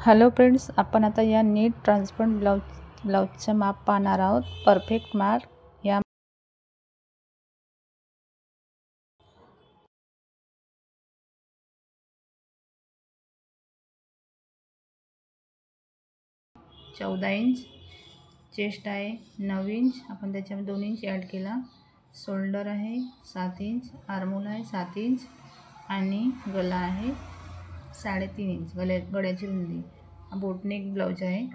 Hello friends, आपण आता या नीट ट्रान्सपरंट ब्लाउजचं माप पाहणार आहोत. परफेक्ट माप या 14 इंच चेस्ट आहे, 9 इंच आपण त्याच्यामध्ये 2 इंच ॲड केला. शोल्डर आहे 7 इंच, आर्महोल आहे 7 इंच आणि गला आहे 3.5 इंच. गळ्याची रुंदी. बोटनेक ब्लाउज आहे,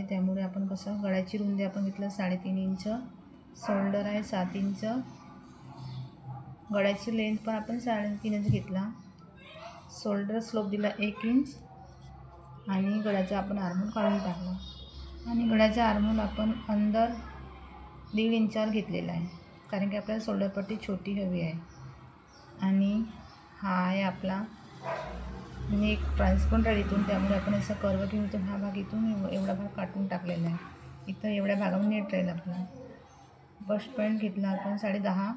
त्यामुळे आपण कसं गळ्याची रुंदी आपण घेतलं 3.5 इंच. शोल्डर आहे 7 इंच, गळ्याची लेंथ पण आपण 3.5 इंच घेतला. शोल्डर स्लोप दिला 1 इंच आणि गळ्याचा आपण आर्महोल काढून टाकला. आणि गळ्याचा आर्महोल आपण अंदर 1.5 इंचावर घेतलेला आहे, कारण की आपल्याला शोल्डर पट्टी छोटी हवी आहे. आणि हा आहे आपला नेक ट्रान्सपरंट आहे इथून, त्यामुळे आपण असं कर्व घेऊन तो हा भाग इथून एवढा भाग काढून टाकलेला आहे. इथं एवढ्या भागावर नेट राहील आपला. बस्ट पॉईंट घेतला आपण 10.5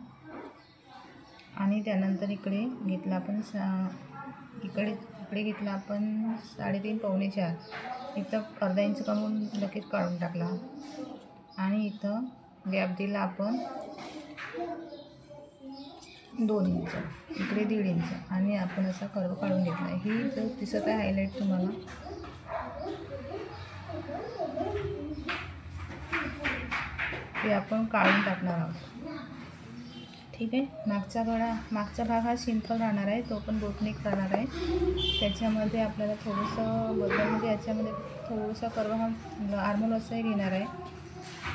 आणि त्यानंतर इकडे घेतला आपण इकडे घेतला आपण 3.5 पावणे 4. इथं अर्धा इंच करून लगेच काढून टाकला. आणि इथं गॅप दिला आपण 2 इंच, इकडे 1.5 इंच आणि आपण असा कर्व काढून घेतला आहे. ही जो दिसत आहे हायलाईट तुम्हाला, ते आपण काढून टाकणार आहोत. ठीक आहे. मागचा भाग हा सिंपल राहणार आहे, तो पण बोटनेक राहणार आहे. त्याच्यामध्ये आपल्याला थोडंसं बदल म्हणजे याच्यामध्ये थोडंसं कर्व हा आर्महोल असंही घेणार आहे.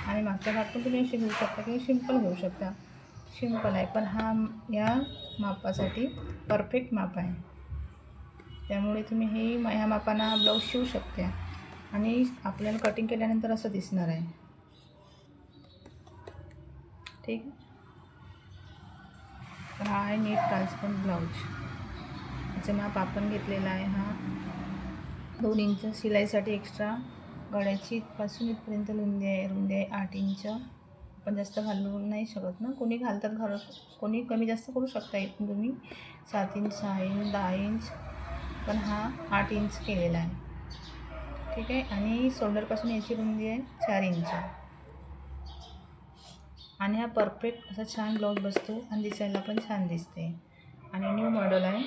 आणि मागचा भाग पण तुम्ही असे घेऊ शकता किंवा सिंपल घेऊ शकता. सिंपल आहे, पण हा या मापासाठी परफेक्ट माप आहे. त्यामुळे तुम्ही ह्या मापाना ब्लाऊज शिवू शकता. आणि आपल्याला कटिंग केल्यानंतर असं दिसणार आहे. ठीक. तर हा आहे नीट ट्रान्सपरंट ब्लाऊज. याचं माप आपण घेतलेला आहे. हा 2 इंच शिलाईसाठी एक्स्ट्रा. गळ्याची पासून इथपर्यंत रुंदी आहे 8 इंच. आपण जास्त घालू नाही शकत ना, कोणी घालतात कोणी कमी जास्त करू शकता. इथून तुम्ही 7 इंच, 6 इंच, 10 इंच, पण हा 8 इंच केलेला आहे. ठीक आहे. आणि शोल्डरपासून याची रुंदी आहे 4 इंच. आणि हा परफेक्ट असा छान ब्लाऊज बसतो आणि दिसायला पण छान दिसते. आणि न्यू मॉडेल आहे.